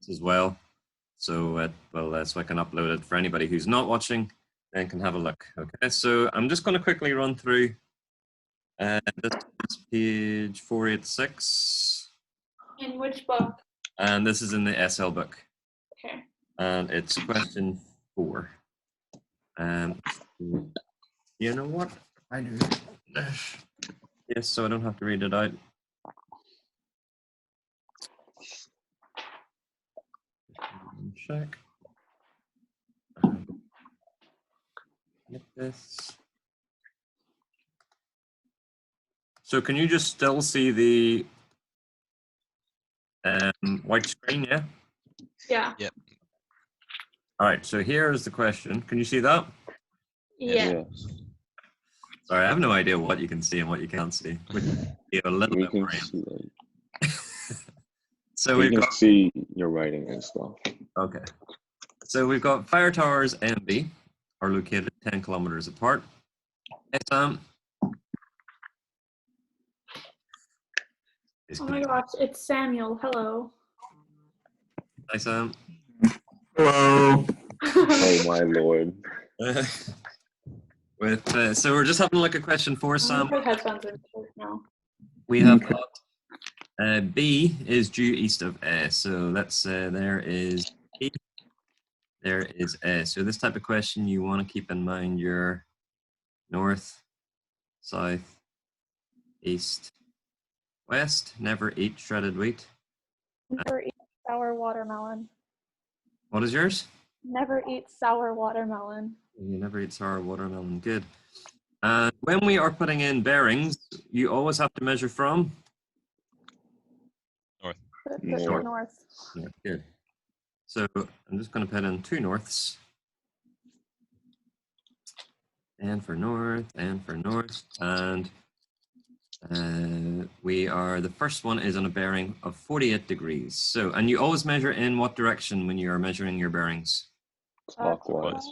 as well. So so I can upload it for anybody who's not watching and can have a look. Okay, so I'm just going to quickly run through. This is page 486. In which book? And this is in the SL book. Okay. And it's question 4. You know what? I do. Yes, so I don't have to read it out. Check. Get this. So can you just still see the white screen, yeah? Yeah. Yep. All right, so here is the question. Can you see that? Yeah. Sorry, I have no idea what you can see and what you can't see. Which is a little bit worrying. So we can see your writing and stuff. Okay. So we've got fire towers A and B are located 10 kilometers apart. Hey, Sam. Oh my gosh, it's Samuel. Hello. Hi, Sam. Hello. Oh my lord. So we're just having a look at question 4, Sam. Put headphones in now. We have got B is due east of A. So that's there is B, there is A. So this type of question, you want to keep in mind your north, south, east, west. Never eat shredded wheat. Never eat sour watermelon. What is yours? Never eat sour watermelon. You never eat sour watermelon. Good. And when we are putting in bearings, you always have to measure from? North. North. Yeah, good. So I'm just going to put in 2 norths. And for north, and for north. And the first one is on a bearing of 48 degrees. So, and you always measure in what direction when you are measuring your bearings? Clockwise.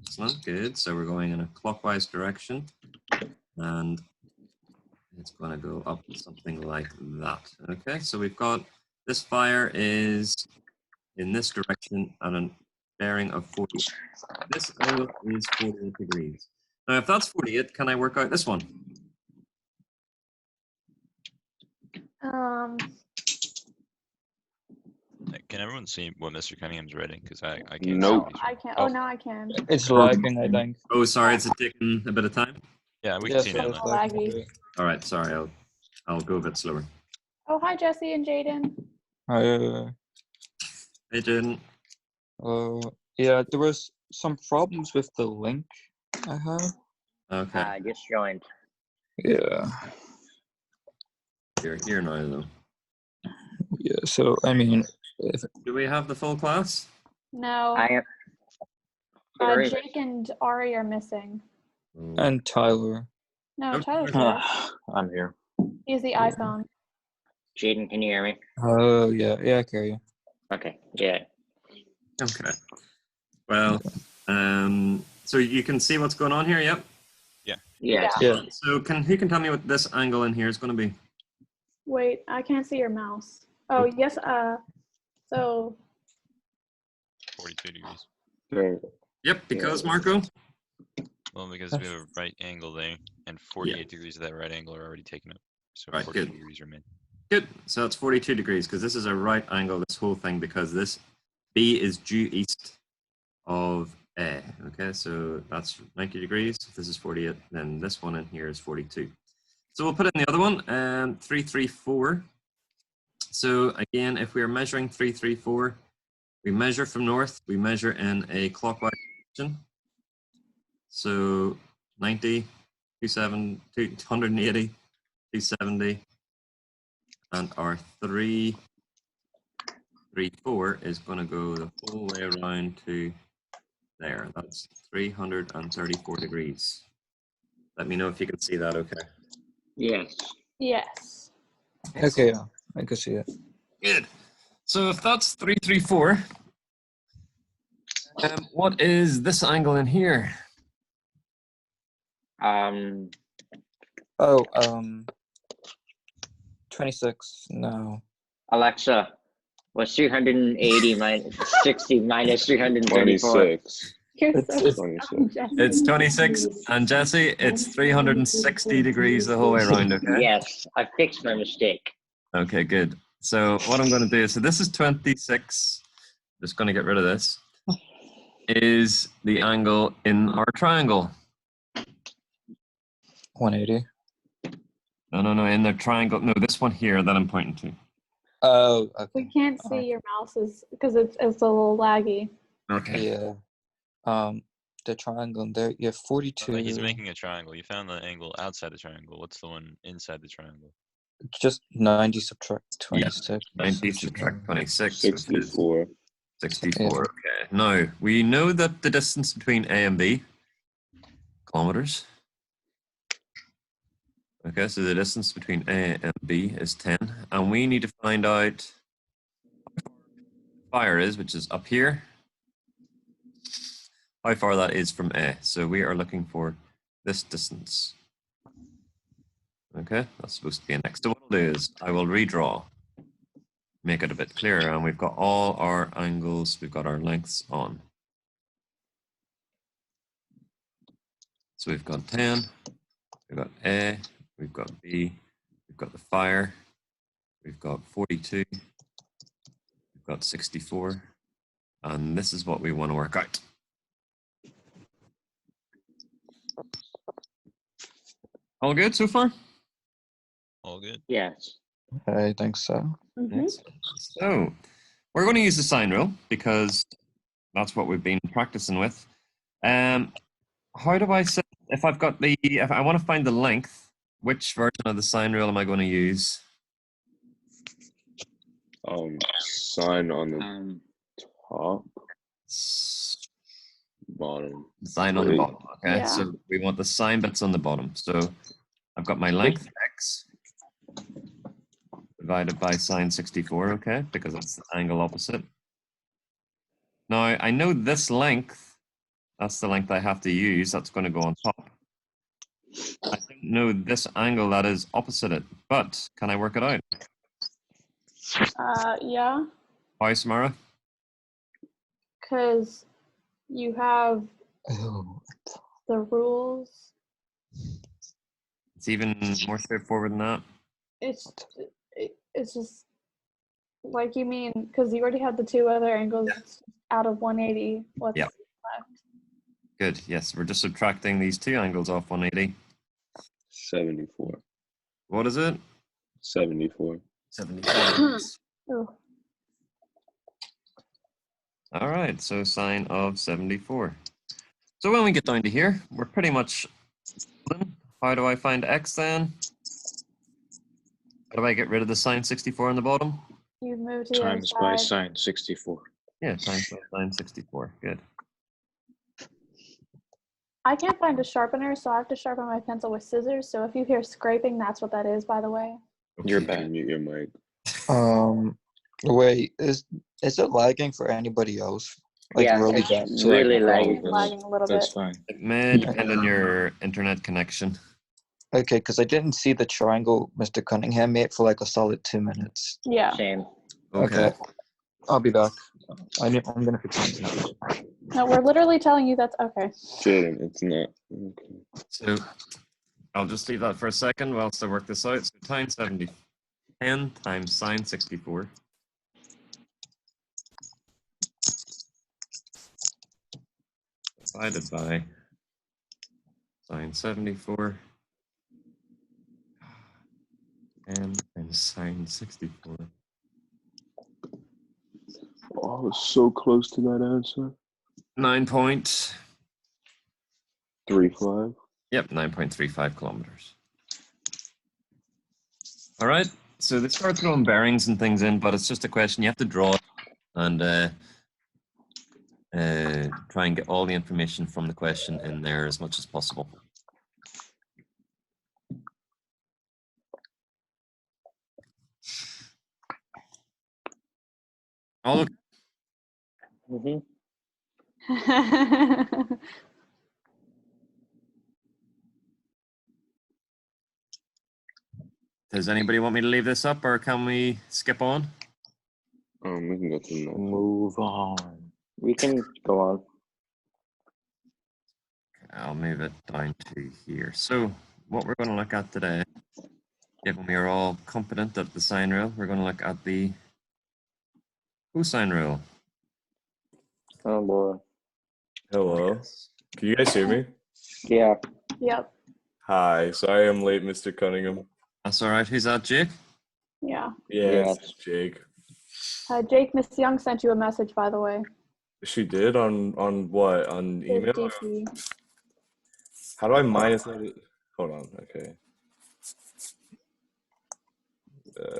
Excellent, good. So we're going in a clockwise direction. And it's going to go up something like that. Okay, so we've got this fire is in this direction at a bearing of 40. This angle is 48 degrees. Now, if that's 48, can I work out this one? Can everyone see what Mr. Cunningham's writing? Because I can't. Nope. I can. Oh, now I can. It's lagging, I think. Oh, sorry, it's taking a bit of time. Yeah, we can see so now. it's laggy. All right, sorry, I'll go a bit slower. Oh, hi, Jesse and Jaden. Hey, Jaden. Yeah, there was some problems with the link I have. Okay. I just joined. Yeah. You're here now, though. Yeah, so, I mean... Do we have the full class? No. I am. Jake and Ari are missing. And Tyler. No, Tyler's here. I'm here. He's the iPhone. Jaden, can you hear me? Oh, yeah, I hear you. Okay, yeah. Okay. Well, so you can see what's going on here, yep? Yeah. So who can tell me what this angle in here is going to be? Wait, I can't see your mouse. Oh, yes, so... 42 degrees. Great. Yep, because, Marco? Well, because we have a right angle there, and 48 degrees of that right angle are already taken up. So Right, 42 good. degrees remain. Good. So it's 42 degrees because this is a right angle, this whole thing, because this B is due east of A. Okay, so that's 90 degrees. If this is 48, then this one in here is 42. So we'll put in the other one, 334. So again, if we are measuring 334, we measure from north, we measure in a clockwise direction. So 90, 280, 270, and our 334 is going to go the whole way around to there. That's 334 degrees. Let me know if you can see that okay. Yes. Yes. Okay, yeah, I can see it. Good. So if that's 334, what is this angle in here? 26, no. Alexa, What's 380 minus 60 minus 334? 26. You're It's- so it's- dumb, Jesse. It's 26, and Jesse, it's 360 degrees the whole way around, okay? Yes, I fixed my mistake. Okay, good. So what I'm going to do, so this is 26, just going to get rid of this, is the angle in our triangle. 180. No, in the triangle. No, this one here that I'm pointing to. Oh, okay. We can't see your mouses because it's a little laggy. Okay. Yeah. The triangle in there. Yeah, 42. He's making a triangle. You found the angle outside the triangle. What's the one inside the triangle? Just 90 subtract 26. 90 subtract 26, which is 64. 64. Yeah. Okay. Now, we know that the distance between A and B, kilometers. Okay, so the distance between A and B is 10. And we need to find out how far the fire is, which is up here, how far that is from A. So we are looking for this distance. Okay, that's supposed to be next. So what I'll do is I will redraw, make it a bit clearer, and we've got all our angles, we've got our lengths on. So we've got 10, we've got A, we've got B, we've got the fire, we've got 42, we've got 64, and this is what we want to work out. All good so far? All good. Yes. I think so. Mhm. So we're going to use the sine rule because that's what we've been practicing with. How do I set, if I've got the, if I want to find the length, which version of the sine rule am I going to use? Sign on the top, bottom. Sine on the Wait. bottom. Okay, Yeah. so we want the sine bits on the bottom. So I've got my length x divided by sine 64, okay, because that's the angle opposite. Now I know this length, that's the length I have to use, that's going to go on top. I don't know this angle that is opposite it, but can I work it out? Yeah, Why, Samara? because you have Oh, the rules. It's even more straightforward than that. It's just like you mean because you already had the two other angles out of 180. What's Yeah. left? Good, yes, we're just subtracting these two angles off 180. 74. What is it? 74. 74. Oh, All right, so sine of 74. So when we get down to here, we're pretty much done. How do I find x then? How do I get rid of the sine 64 on the bottom? you moved to the other Times by side. sine 64. Yeah, times by sine 64. Good. I can't find a sharpener, so I have to sharpen my pencil with scissors. So if you hear scraping, that's what that is, by the way. You're Okay. bad. Mute your mic. wait, is it lagging for anybody else? Like Yeah, really it's bad? It's really lagging lagging. for all of us. Lagging a little That's bit. fine. It may depend on your internet connection. Okay, because I didn't see the triangle Mr. Cunningham made for like a solid 2 minutes. Yeah. Same. Okay. I'll be back. I'm gonna fix it now. No, we're literally telling you that's okay. Jaden, it's not. Okay. So I'll just leave that for a second whilst I work this out. So times 70, 10 times sine 64. Divided by sine 74. And sine 64. Oh, I was so close to that answer. 9.35. 3-5. Yep, 9.35 kilometers. All right, so they start throwing bearings and things in, but it's just a question. You have to draw it and try and get all the information from the question in there as much as possible. All okay? Mm-hmm. Does anybody want me to leave this up, or can we skip on? We can go to the next one. Move on. We can go on. I'll move it down to here. So what we're going to look at today, given we are all competent at the sine rule, we're going to look at the cosine rule. Oh boy. Hello. Can you guys hear me? Yeah. Yep. Hi. Sorry I'm late, Mr. Cunningham. That's all right. Who's that, Jake? Yeah. Yeah, it's Jake. Jake, Miss Young sent you a message, by the way. She did on what? On His email? DP. How do I minus that? Hold on. Okay.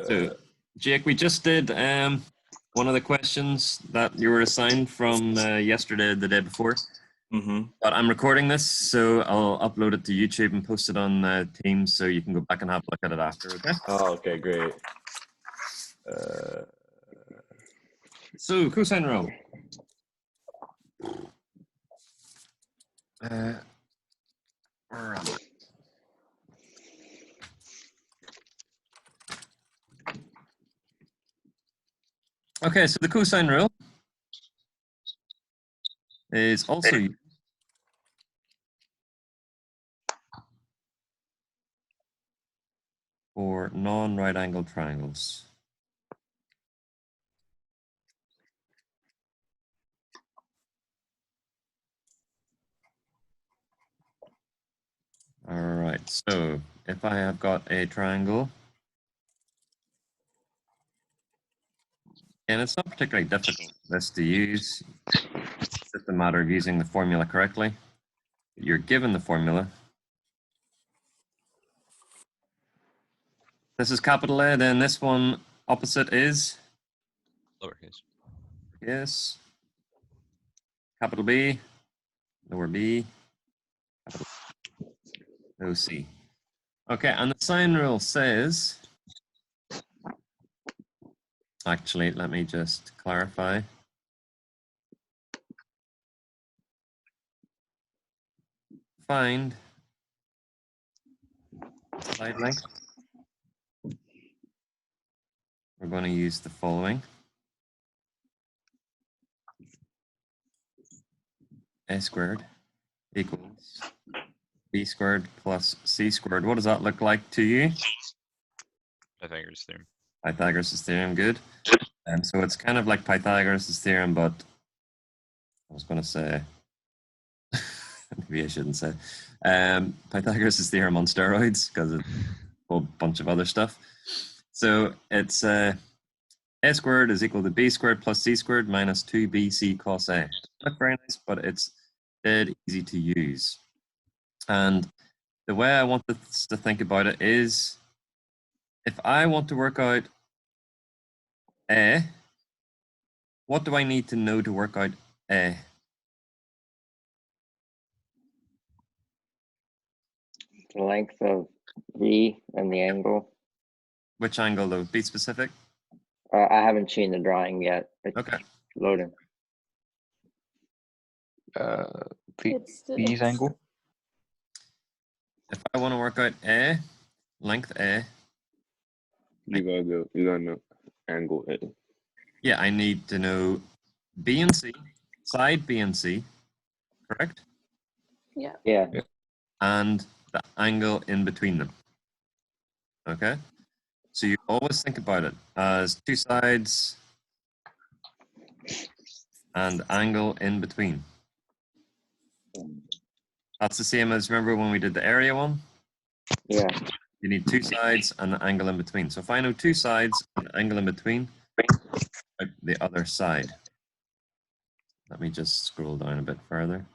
So, Jake, we just did one of the questions that you were assigned from yesterday, the day before. But I'm recording this, so I'll upload it to YouTube and post it on Teams, so you can go back and have a look at it after. Okay. Oh, okay, great. So cosine rule. Where am I? Okay, so the cosine rule is also used for non-right angled triangles. All right, so if I have got a triangle, and it's not particularly difficult this to use, it's just a matter of using the formula correctly. You're given the formula. This is capital A, then this one opposite is? Lowercase. Yes. Capital B, lower b, capital no c. Okay, and the sine rule says, actually, let me just clarify. Find side length. We're going to use the following. A squared equals b squared plus c squared. What does that look like to you? Pythagoras theorem. Pythagoras' theorem, good. And so it's kind of like Pythagoras' theorem, but I was going to say, maybe I shouldn't say, Pythagoras' theorem on steroids, because it's a whole bunch of other stuff. So it's a squared is equal to b squared plus c squared minus 2bc cos a. Not very nice, but it's dead easy to use. And the way I want us to think about it is, if I want to work out A, what do I need to know to work out A? The length of V and the angle. Which angle though? Be specific. I haven't seen the drawing yet. It's Okay. loading. B's angle. If I want to work out A, length A, You gotta know angle A. yeah, I need to know B and C, side B and C, correct? Yeah. Yeah. And the angle in between them. Okay? So you always think about it as two sides and angle in between. That's the same as, remember when we did the area one? Yeah. You need two sides and the angle in between. So if I know two sides and the angle in between, the other side. Let me just scroll down a bit further.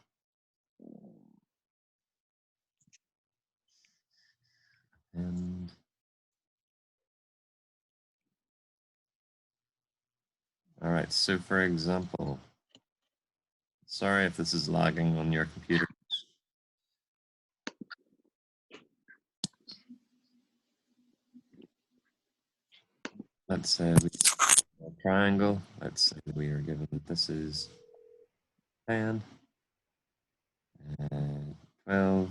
And all right, so for example, sorry if this is lagging on your computer. Let's say we have a triangle. Let's say we are given that this is 10, 12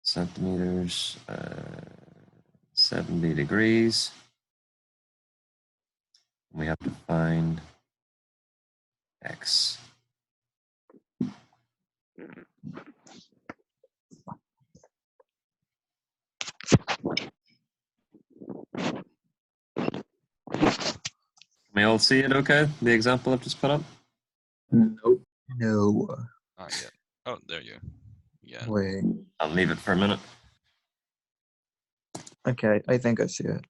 centimeters, 70 degrees. We have to find x. Can we all see it okay? The example I've just put up? Nope. No. Not yet. Oh, there you go. Yeah. Wait. I'll leave it for a minute. Okay, I think I see it.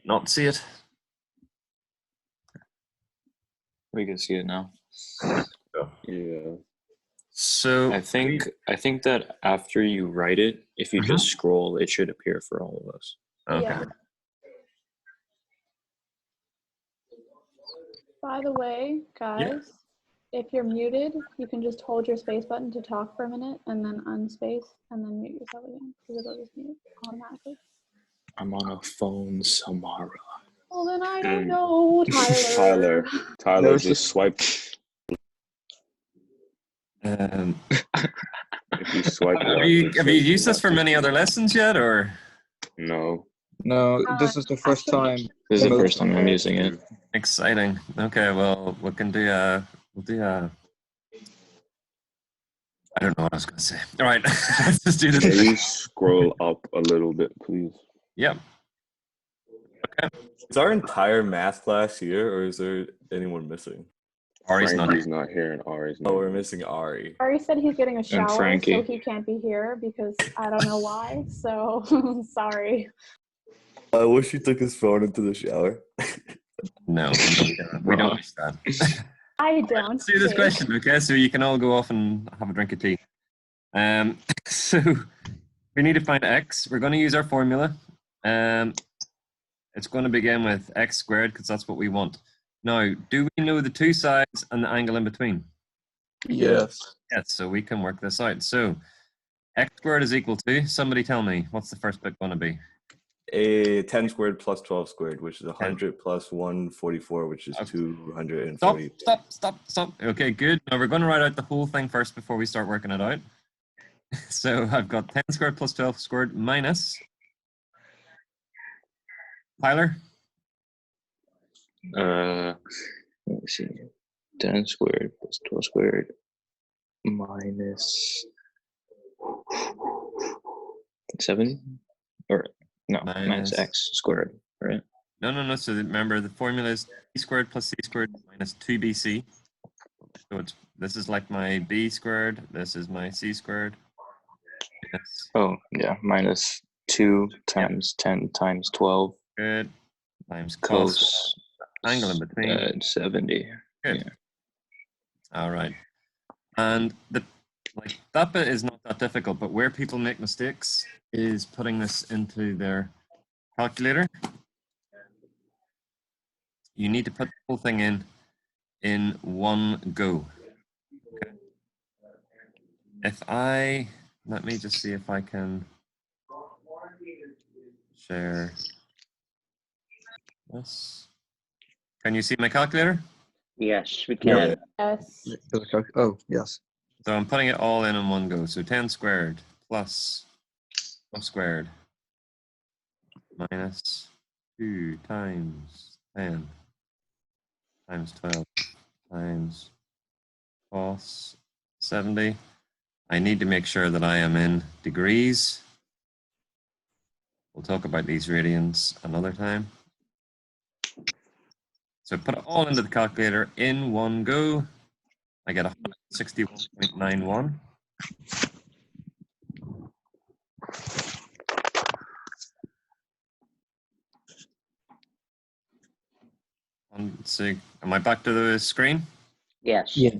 Not see it? We can see it now. Yeah. So I think that after you write it, if you just scroll, it should appear for all of us. okay. Yeah. By the way, guys, if you're muted, you can just hold your space button to talk for a minute and then unspace and then mute yourself again because it'll just mute automatically. I'm on a phone, Samara. Well, then I don't know, Tyler. Tyler There's just swiped. If you swipe Have left, you, it have you says used this for message. many other lessons yet, or? No. No, this is the first Actually- time. This is the most first time I'm using it. Exciting. Okay, well, we can do I don't know what I was going to say. All right, let's just do Can this. you scroll up a little bit, please? Yep. Is our entire math class here, or is there anyone missing? Ari's not Frankie's not here and Ari's not Oh, we're here. missing Ari. Ari said he's getting a shower, Frankie. so he can't be here because I don't know why. So sorry. I wish he took his phone into the shower. No, we don't wish that. I don't. Let's do this see. question, okay? So you can all go off and have a drink of tea. So we need to find x. We're going to use our formula. It's going to begin with x squared because that's what we want. Now, do we know the two sides and the angle in between? Yes. Yes, so we can work this out. So x squared is equal to, somebody tell me, what's the first bit going to be? 10 squared plus 12 squared, which is 100 plus 144, which is Okay. 240. Stop. Okay, good. Now we're going to write out the whole thing first before we start working it out. So I've got 10 squared plus 12 squared minus. Tyler? Let me see. 10 squared plus 12 squared minus 7? Or no, minus x squared, right? No. So remember, the formula is b squared plus c squared minus 2bc. So this is like my b squared. This is my c squared. Yes. Oh, yeah, minus 2 times 10 times 12 Good. Times cos. cos Angle in between. 70. Good. Yeah. All right. And that bit is not that difficult, but where people make mistakes is putting this into their calculator. You need to put the whole thing in one go. Okay. Let me just see if I can share this. Can you see my calculator? Yes, we can. Yes. Oh, yes. So I'm putting it all in one go. So 10 squared plus 12 squared minus 2 times 10 times 12 times cos 70. I need to make sure that I am in degrees. We'll talk about these radians another time. So put it all into the calculator in one go. I get 161.91. Let's see. Am I back to the screen? Yes. Yeah.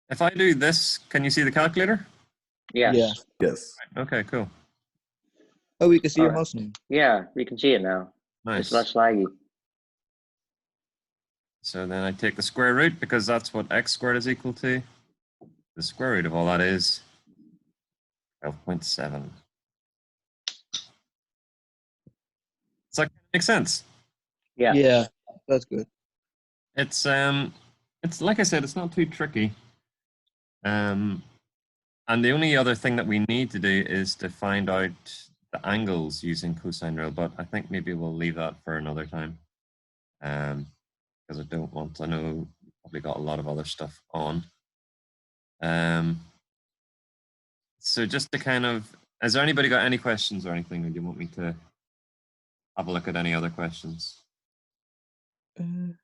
If I do this, can you see the calculator? Yes. Yeah. Yes. Okay, cool. Oh, we can see your Alright. mouse name. Yeah, we can see it now. Nice. It's less laggy. So then I take the square root because that's what x squared is equal to. The square root of all that is 12.7. It's Makes sense. Yeah. Yeah, that's good. It's like I said, it's not too tricky. And the only other thing that we need to do is to find out the angles using cosine rule, but I think maybe we'll leave that for another time. Because I don't want, I know we've probably got a lot of other stuff on. So just to kind of, has there anybody got any questions or anything, or do you want me to have a look at any other questions? Good.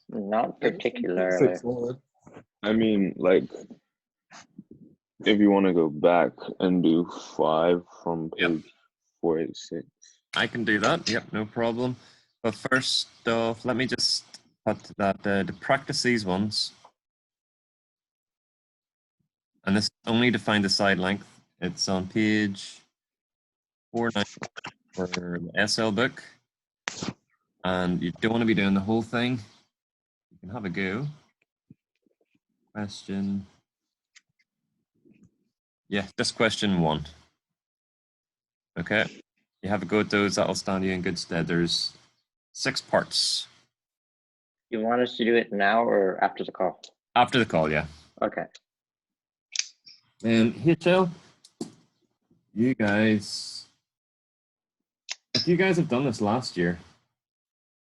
Not particularly. Straightforward. I mean, like, if you want to go back and do 5 from Yep. page 486. I can do that. Yep, no problem. But first off, let me just put that to practice these ones. And this only to find the side length. It's on page 49 for the SL book. And you don't want to be doing the whole thing. You can have a go. Question. Yeah, just question 1. Okay. You have a go at those. That'll stand you in good stead. There's 6 parts. You want us to do it now or after the call? After the call, yeah. Okay. And HL, you guys, if you guys have done this last year.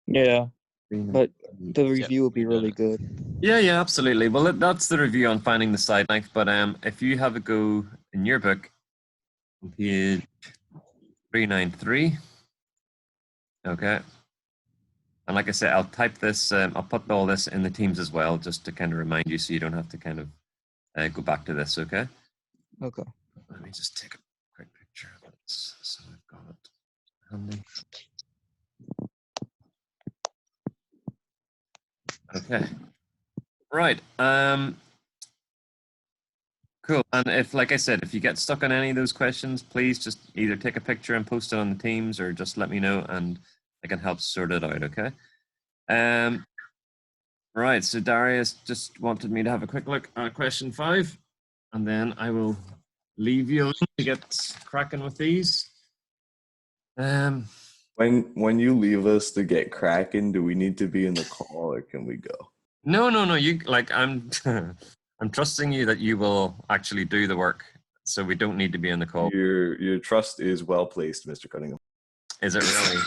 Yeah, but the review will be really good. Yeah, absolutely. Well, that's the review on finding the side length. But if you have a go in your book, on page 393, okay. And like I said, I'll type this. I'll put all this in the Teams as well, just to kind of remind you, so you don't have to kind of go back to this. Okay. Okay. Let me just take a quick picture of this, so I've got it handy. Okay. Right. Cool. And if, like I said, if you get stuck on any of those questions, please just either take a picture and post it on the Teams, or just let me know and I can help sort it out. Okay. Right. So Darius just wanted me to have a quick look at question 5, and then I will leave you alone to get cracking with these. When you leave us to get cracking, do we need to be in the call or can we go? No. You like I'm I'm trusting you that you will actually do the work, so we don't need to be in the call. Your trust is well placed, Mr. Cunningham. Is it really?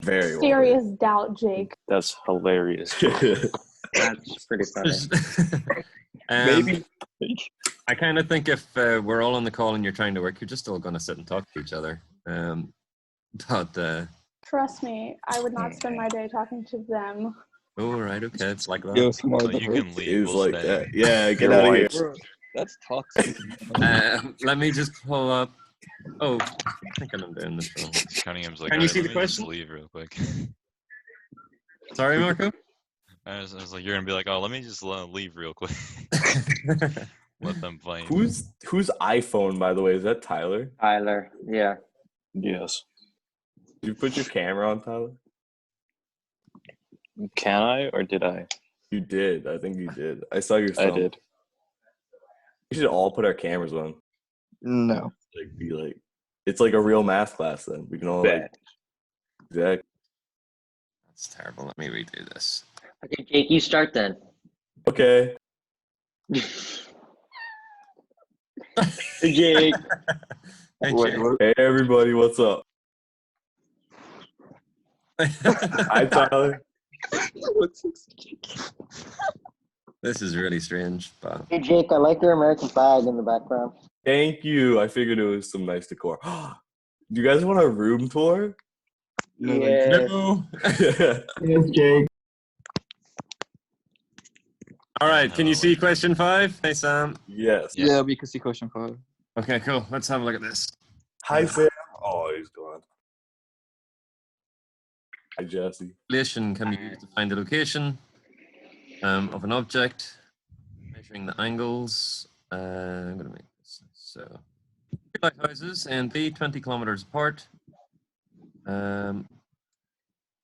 Very well. Serious doubt, Jake. That's hilarious. That's pretty funny. Maybe. I kind of think if we're all on the call and you're trying to work, you're just still going to sit and talk to each other. Trust me, I would not spend my day talking to them. Oh, right, okay, it's like that. Yo, smart. Well, you can leave. Is We'll like stay. that. Yeah, get Your out of here. wife's- Bro, that's toxic. Let me just pull up. Oh, I think I'm doing this wrong. Cunningham's like, Can you "Alright, see let the me just question? leave real quick." Sorry, Marco? I was like, you're gonna be like, oh, let me just leave real quick. Let them play. Whose iPhone, by the way, is that Tyler? Tyler, yeah. Yes. Did you put your camera on, Tyler? Can I or did I? You did. I think you did. I saw your thumb. I did. We should all put our cameras on. No. Like, be like, it's like a real math class. Then we can all like. Exactly. That's terrible. Let me redo this. Okay, Jake, you start then. Okay. Jake. Thank Wait, you. what? Hey everybody, what's up? Hi Tyler. This is really strange, but Hey, Jake, I like your American flag in the background. Thank you. I figured it was some nice decor. Do you guys want a room tour? No, Yeah. no. Yes, Jake. All right, can you see question 5? Hey, Sam. Yes. Yeah, we can see question 5. Okay, cool. Let's have a look at this. Hi Sam. Oh, he's gone. Hi Jesse. Relation can be used to find the location of an object, measuring the angles. I'm going to make this so. Two lighthouses and B 20 kilometers apart. On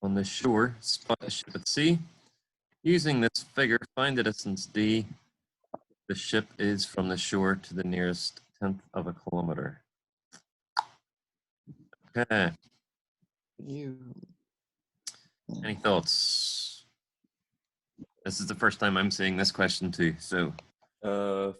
the shore, spot a ship at sea. Using this figure, find the distance D. The ship is from the shore to the nearest 1/10 of a kilometer. Okay. You. Any thoughts? This is the first time I'm seeing this question too. So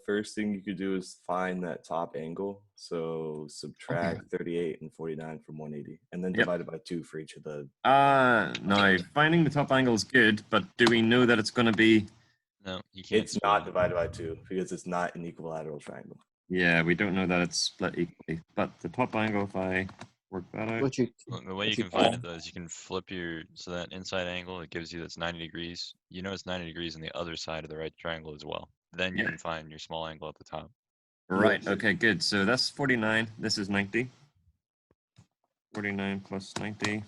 First thing you could do is find that top angle. So subtract 38 and 49 from 180, and then Yep. divide it by 2 for each of the. Now finding the top angle is good, but do we know that it's going to be? No, you can't. It's not divided by 2 because it's not an equilateral triangle. Yeah, we don't know that it's split equally. But the top angle, if I work that out, What you? Well, the way If you you can find call- it though is you can flip so that inside angle it gives you that's 90 degrees. You know it's 90 degrees on the other side of the right triangle as well. Then you Yeah. can find your small angle at the top. right? Yes. Okay, good. So that's 49. This is 90. 49 plus 90.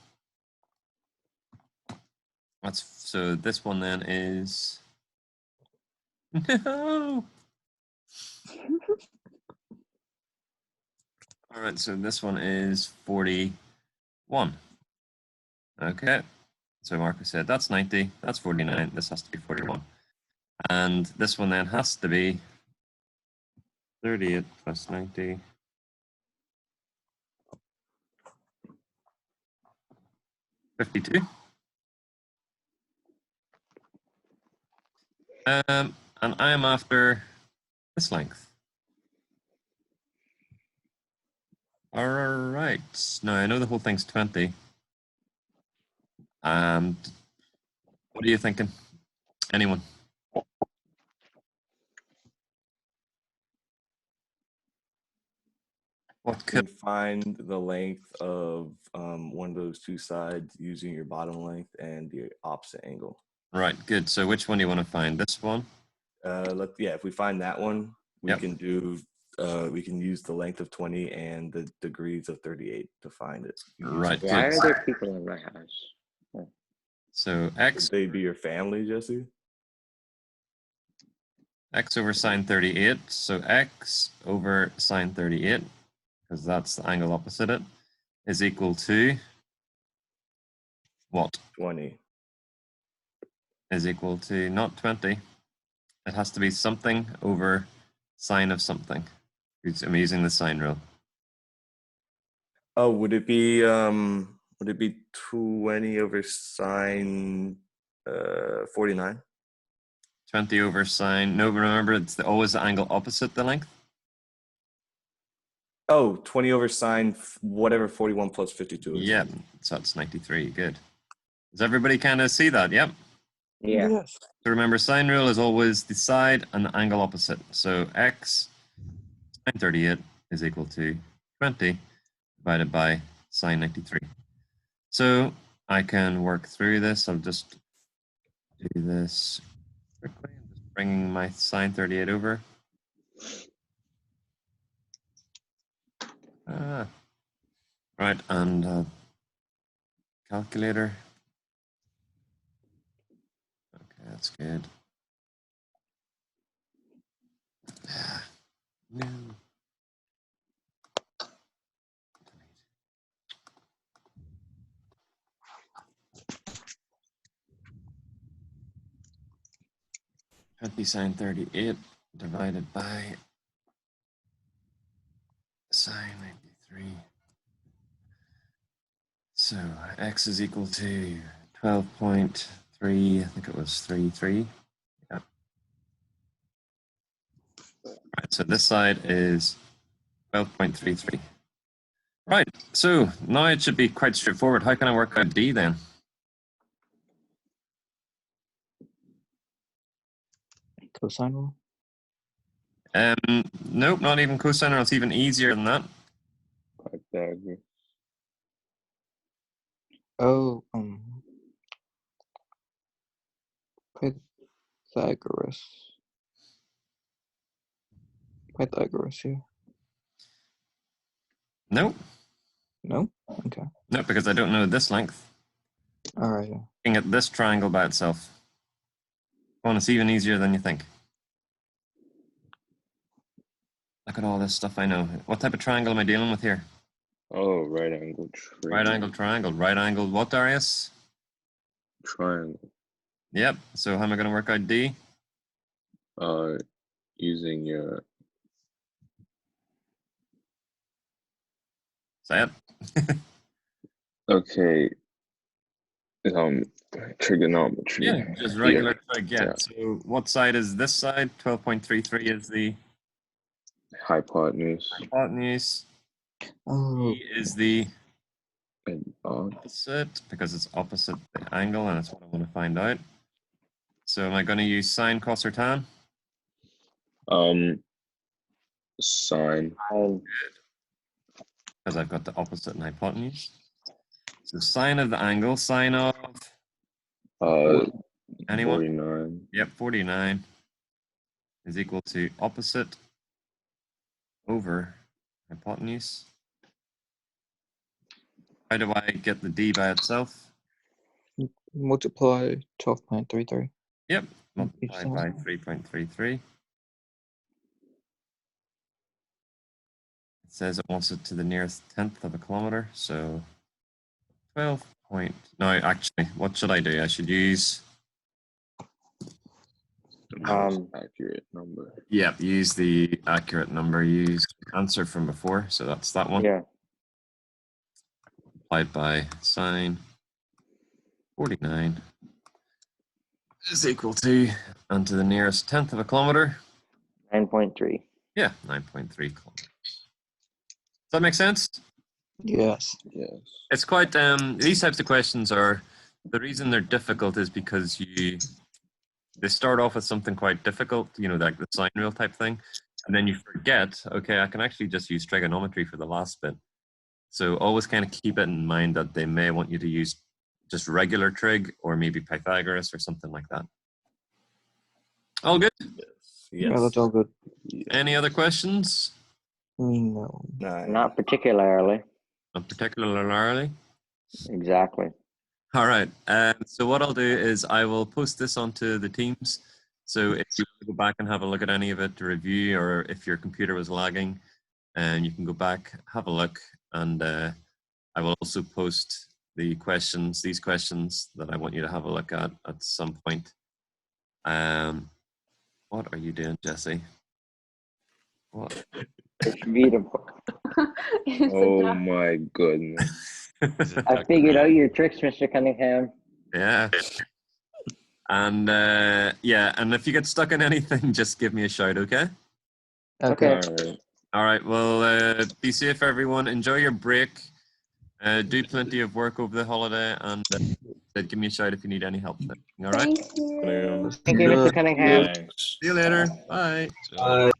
That's so. This one then is no. All right, so this one is 41. Okay. So Marcus said that's 90, that's 49, this has to be 41. And this one then has to be 38 plus 90. $52. And I am after this length. All right. Now I know the whole thing's 20. And what are you thinking? Anyone? What You could can find the length of one of those two sides using your bottom length and the opposite angle. right? Good. So which one do you want to find? This one? If we find that one, we Yep. can do. We can use the length of 20 and the degrees of 38 to find it. Right. Why Good. are there people in my house? So x Could they be your family, Jesse? x over sine 38. So x over sine 38, because that's the angle opposite it, is equal to what? 20. Is equal to not 20. It has to be something over sine of something. I'm using the sine rule. Oh, would it be 20 over sine 49? 20 over sine. No, remember it's always the angle opposite the length. Oh, 20 over sine whatever 41 plus 52 is. Yeah, so that's 93. Good. Does everybody kind of see that? Yep. Yeah. Yes. So remember, sine rule is always the side and the angle opposite. So x sine 38 is equal to 20 divided by sine 93. So I can work through this. I'll just do this quickly. I'm just bringing my sine 38 over. Right, and calculator. Okay, that's good. No. 20 sine 38 divided by sine 93. So x is equal to 12.3, I think it was 33. Yeah. Right, so this side is 12.33. Right, so now it should be quite straightforward. How can I work out d then? Cosine rule. Nope, not even cosine, or it's even easier than that. Pythagoras. Oh, Pythagoras. Pythagoras, yeah. Nope, No? Okay. nope, because I don't know this length. All right. Yeah. Looking at this triangle by itself. Come on, it's even easier than you think. Look at all this stuff I know. What type of triangle am I dealing with here? Oh, right angle triangle. Right angle triangle. Right angle what, Darius? Triangle. Yep. So how am I going to work out D? Using your Say it. Okay. Trigonometry. Yeah, just regular trig. Yeah. Yeah. So what side is this side? 12.33 is the Hypotenuse. hypotenuse. Oh, E is the And opposite because it's opposite the angle, and that's what I want to find out. So am I going to use sine, cos, or tan? sine. Because I've got the opposite and hypotenuse. So sine of the angle, sine of anyone? 49. Yep, 49 is equal to opposite over hypotenuse. How do I get the d by itself? multiply 12.33. Yep, Each multiplied side. by 3.33. It says it wants it to the nearest tenth of a kilometer, so 12 point. No, actually, what should I do? I should use. Accurate number. Yeah, use the accurate number. Use the answer from before, so that's that one. Yeah. Multiplied by sine 49 is equal to, and to the nearest tenth of a kilometer. 9.3. Yeah, 9.3 kilometers. Does that make sense? Yes. Yes. It's quite, these types of questions are, the reason they're difficult is because they start off with something quite difficult, you know, like the sine rule type thing, and then you forget, okay, I can actually just use trigonometry for the last bit. So always kind of keep it in mind that they may want you to use just regular trig or maybe Pythagoras or something like that. All good? Yeah, that's all good. Any other questions? No. Not particularly. Not particularly. Exactly. All right. So what I'll do is I will post this onto the Teams. So if you want to go back and have a look at any of it to review, or if your computer was lagging, and you can go back, have a look, and I will also post the questions, these questions that I want you to have a look at some point. What are you doing, Jesse? What? It's beautiful. It's a Oh duck. my goodness. I figured out your tricks, Mr. Cunningham. Yeah. And yeah, and if you get stuck in anything, just give me a shout, okay? Okay. All right. All right. Well, be safe, everyone. Enjoy your break. Do plenty of work over the holiday, and give me a shout if you need any help. All right. Thank you. Thank you, Mr. Cunningham. See you later. Bye. So